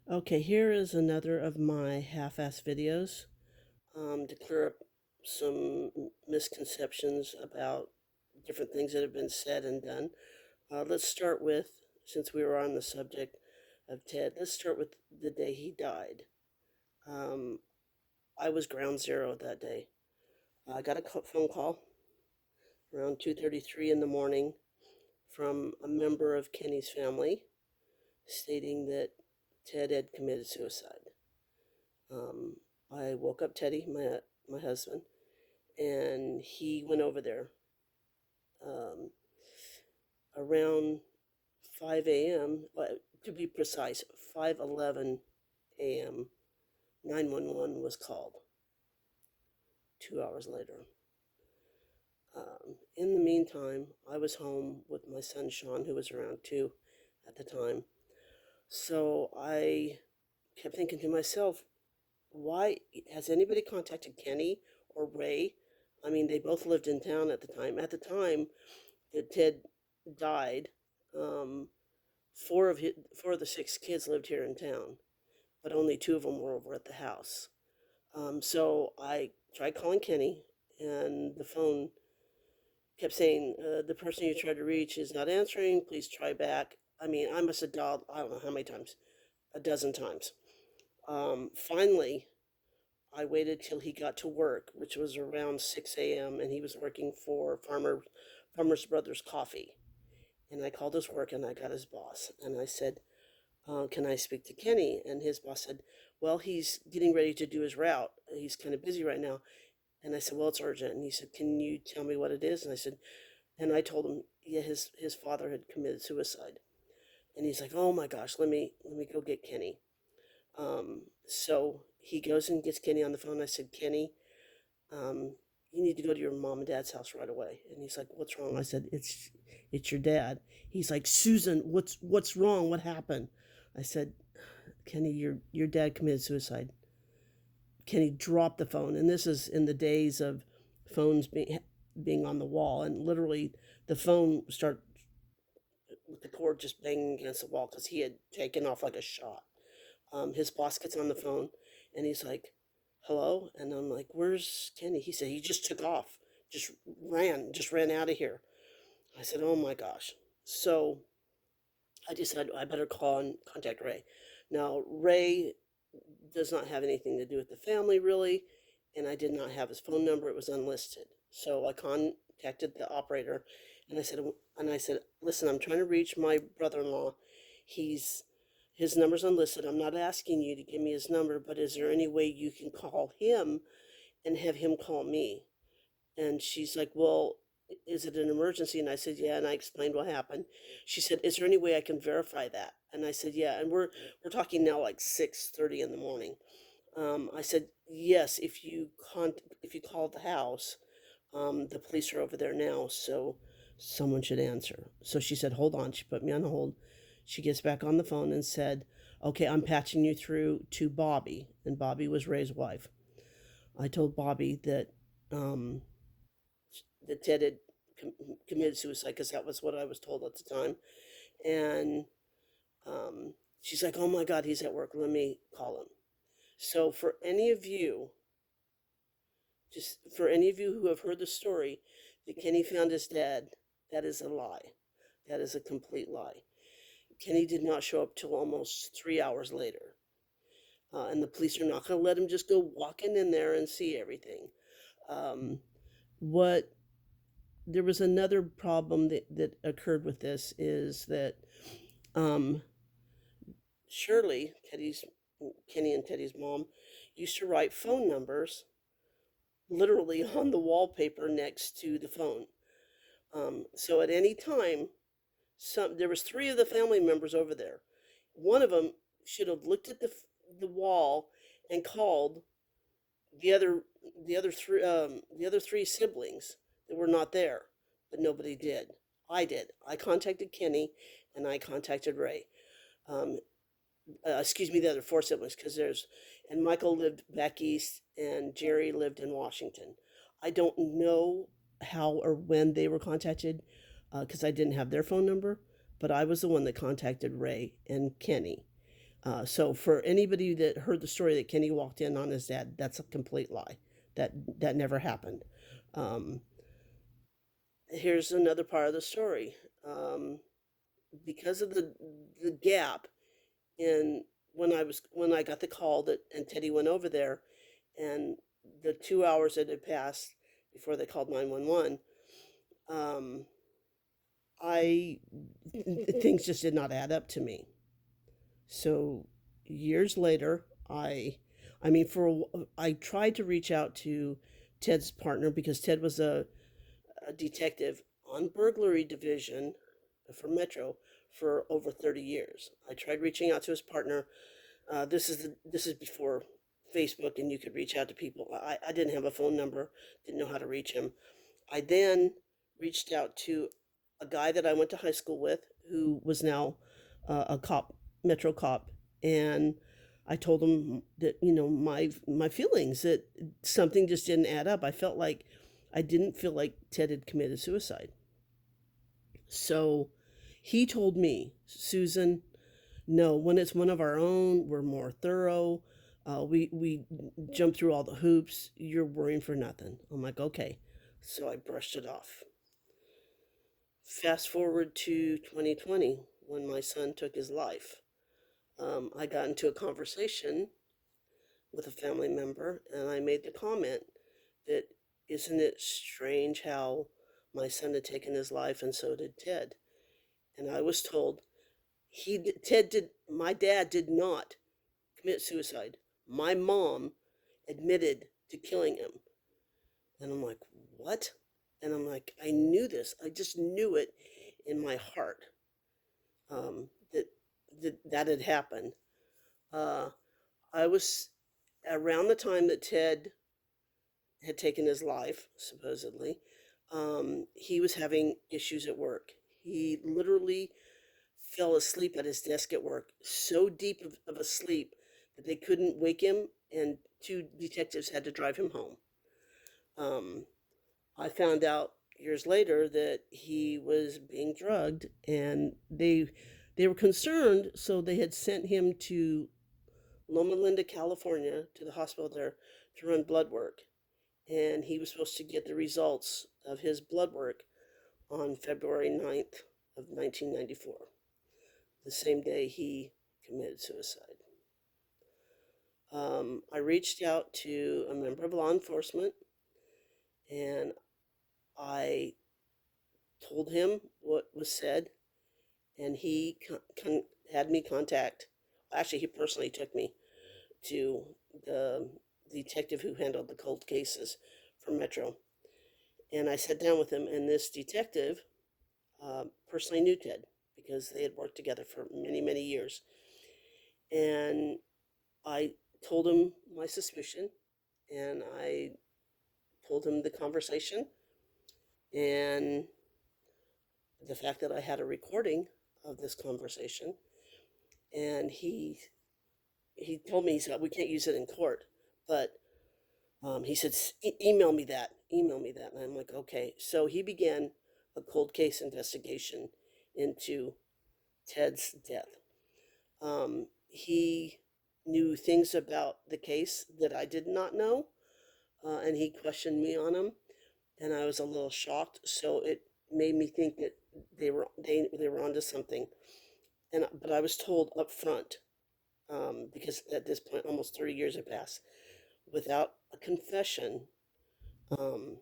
Okay, here is another of my half-ass videos to clear up some misconceptions about different things that have been said and done. Let's start with, since we were on the subject of Ted, let's start with the day he died. Um, I was ground zero that day. I got a phone call around 2:33 in the morning from a member of Kenny's family stating that Ted had committed suicide. Um, I woke up Teddy, my husband, and he went over there um, around 5 a.m. To be precise, 5:11 a.m. 911 was called 2 hours later. In the meantime, I was home with my son Sean, who was around 2 at the time. So I kept thinking to myself, why has anybody contacted Kenny or Ray? I mean, they both lived in town at the time. At the time that Ted died, um, four of the six kids lived here in town, but only two of them were over at the house. So I tried calling Kenny, and the phone kept saying, "The person you tried to reach is not answering. Please try back." I mean, I must have dialed, I don't know how many times, a dozen times. Finally, I waited till he got to work, which was around 6 a.m., and he was working for Farmer's Brothers Coffee. And I called his work and I got his boss. And I said, can I speak to Kenny? And his boss said, well, he's getting ready to do his route. He's kind of busy right now. And I said, well, it's urgent. And he said, can you tell me what it is? And I said, and I told him, yeah, his father had committed suicide. And he's like, oh my gosh, let me go get Kenny. So he goes and gets Kenny on the phone. I said, Kenny, um, you need to go to your mom and dad's house right away. And he's like, what's wrong? I said, it's your dad. He's like, Susan, what's wrong? What happened? I said, Kenny, your dad committed suicide. Kenny dropped the phone, and this is in the days of phones being on the wall, and literally the phone started with the cord just banging against the wall because he had taken off like a shot. His boss gets on the phone, and he's like, hello? And I'm like, where's Kenny? He said, he just took off, just ran out of here. I said, oh my gosh. So I decided I better call and contact Ray. Now, Ray does not have anything to do with the family, really, and I did not have his phone number. It was unlisted. So I contacted the operator, and I said, listen, I'm trying to reach my brother-in-law. He's his number's unlisted. I'm not asking you to give me his number, but is there any way you can call him and have him call me? And she's like, well, is it an emergency? And I said, yeah. And I explained what happened. She said, is there any way I can verify that? And I said, yeah. And we're talking now like 6:30 in the morning. I said, yes, if you call the house, the police are over there now, so someone should answer. So she said, hold on. She put me on hold. She gets back on the phone and said, okay, I'm patching you through to Bobby. And Bobby was Ray's wife. I told Bobby um, that Ted had committed suicide because that was what I was told at the time. And she's like, oh my God, he's at work. Let me call him. So for any of you who have heard the story that Kenny found his dad, that is a lie. That is a complete lie. Kenny did not show up till almost 3 hours later. And the police are not going to let him just go walking in there and see everything. Um, what There was another problem that occurred with this is that um, Shirley, Kenny and Teddy's mom, used to write phone numbers literally on the wallpaper next to the phone. So at any time, there was three of the family members over there. One of them should have looked at the wall and called the other the other three siblings that were not there, but nobody did. I did. I contacted Kenny, and I contacted Ray. Um, excuse me, the other four siblings, because and Michael lived back east, and Jerry lived in Washington. I don't know how or when they were contacted, because I didn't have their phone number, but I was the one that contacted Ray and Kenny. So for anybody that heard the story that Kenny walked in on his dad, that's a complete lie. That never happened. Um, Here's another part of the story. Um, because of the gap in when I got the call that and Teddy went over there, and the 2 hours that had passed before they called 911, um, I things just did not add up to me. So years later, I mean, I tried to reach out to Ted's partner because Ted was a detective on burglary division for Metro for over 30 years. I tried reaching out to his partner. This is before Facebook and you could reach out to people. I didn't have a phone number, didn't know how to reach him. I then reached out to a guy that I went to high school with who was now a cop, Metro cop, and I told him that my feelings that something just didn't add up. I didn't feel like Ted had committed suicide. So he told me, Susan, no, when it's one of our own, we're more thorough. We jump through all the hoops. You're worrying for nothing. I'm like, okay. So I brushed it off. Fast forward to 2020 when my son took his life. I got into a conversation with a family member and I made the comment that isn't it strange how my son had taken his life and so did Ted. And I was told my dad did not commit suicide. My mom admitted to killing him. And I'm like, what? And I'm like, I knew this. I just knew it in my heart, that that had happened. Uh, I was around the time that Ted had taken his life, supposedly. He was having issues at work. He literally fell asleep at his desk at work, so deep of a sleep that they couldn't wake him, and two detectives had to drive him home. Um, I found out years later that he was being drugged, and they were concerned, so they had sent him to Loma Linda, California, to the hospital there to run blood work. And he was supposed to get the results of his blood work on February 9th of 1994, the same day he committed suicide. I reached out to a member of law enforcement and I told him what was said, and he had me contact. Actually, he personally took me to the detective who handled the cold cases for Metro. And I sat down with him, and this detective personally knew Ted because they had worked together for many, many years. And I told him my suspicion, and I told him the conversation and the fact that I had a recording of this conversation. And he told me, he said, we can't use it in court, but he said, email me that. And I'm like, okay. So he began a cold case investigation into Ted's death. He knew things about the case that I did not know, and he questioned me on them, and I was a little shocked. So it made me think that they were onto something. But I was told up front, because at this point almost 30 years had passed, without a confession, um,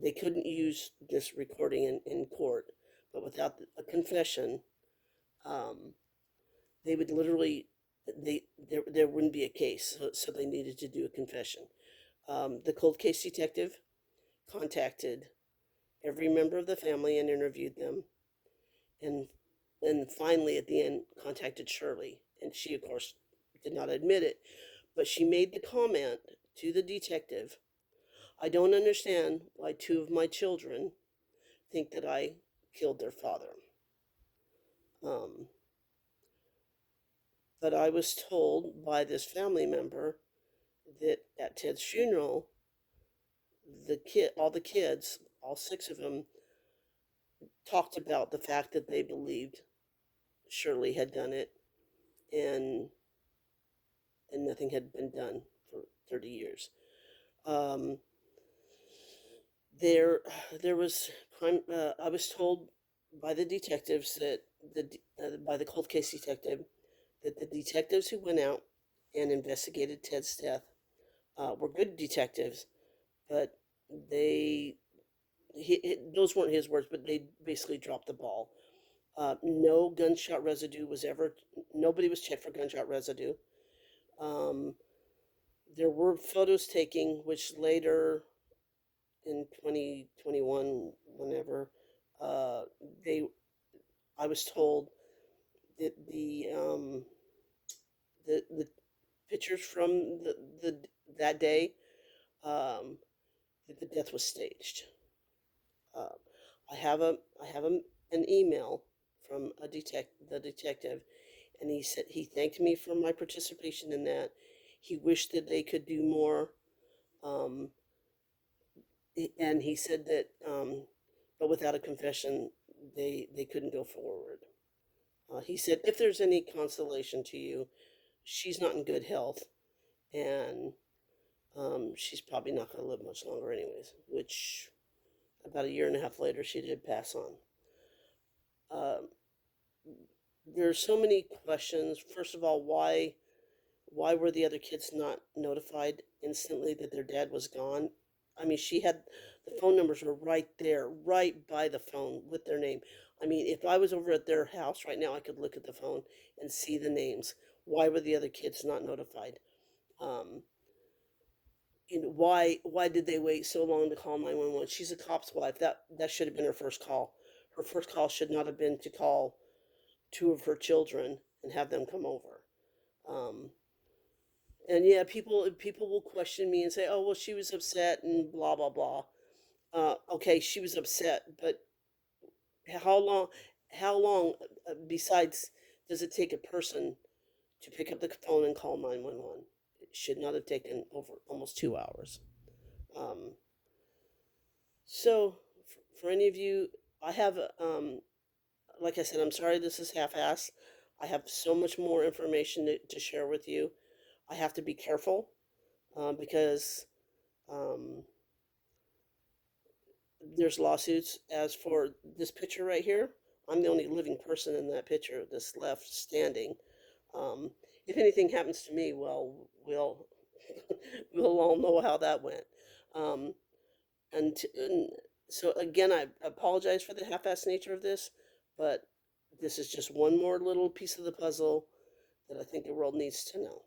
they couldn't use this recording in court. But without a confession, um, they would literally there wouldn't be a case, so they needed to do a confession. The cold case detective contacted every member of the family and interviewed them, and finally at the end contacted Shirley, and she of course did not admit it, but she made the comment to the detective, I don't understand why two of my children think that I killed their father. Um, but I was told by this family member that at Ted's funeral, all the kids, all six of them, talked about the fact that they believed Shirley had done it, and and nothing had been done for 30 years. Um, there, there was crime. I was told by the detectives that by the cold case detective that the detectives who went out and investigated Ted's death were good detectives, but they those weren't his words, but they basically dropped the ball. No gunshot residue was ever. Nobody was checked for gunshot residue. Um, there were photos taken, which later in 2021, whenever uh, they, I was told that the pictures from the that day that the death was staged. Uh, I have an email from the detective, and he said he thanked me for my participation in that. He wished that they could do more, um, and he said that, but without a confession, they couldn't go forward. He said, if there's any consolation to you, she's not in good health, and she's probably not going to live much longer, anyways. Which about a year and a half later, she did pass on. Um, there's so many questions. First of all, why were the other kids not notified instantly that their dad was gone? I mean, she had the phone numbers were right there, right by the phone with their name. I mean, if I was over at their house right now, I could look at the phone and see the names. Why were the other kids not notified? Um, why did they wait so long to call 911? She's a cop's wife. That should have been her first call. Her first call should not have been to call two of her children and have them come over. Um, and yeah, people will question me and say, "Oh, well, she was upset and blah blah blah." Okay, she was upset, but how long? How long? Besides, does it take a person to pick up the phone and call 911? It should not have taken over almost 2 hours. Um, so, for any of you, I have, like I said, I'm sorry this is half-assed. I have so much more information to share with you. I have to be careful because um, there's lawsuits. As for this picture right here, I'm the only living person in that picture, this left standing. Um, if anything happens to me, well, we'll all know how that went. Um, and so again, I apologize for the half-assed nature of this, but this is just one more little piece of the puzzle that I think the world needs to know.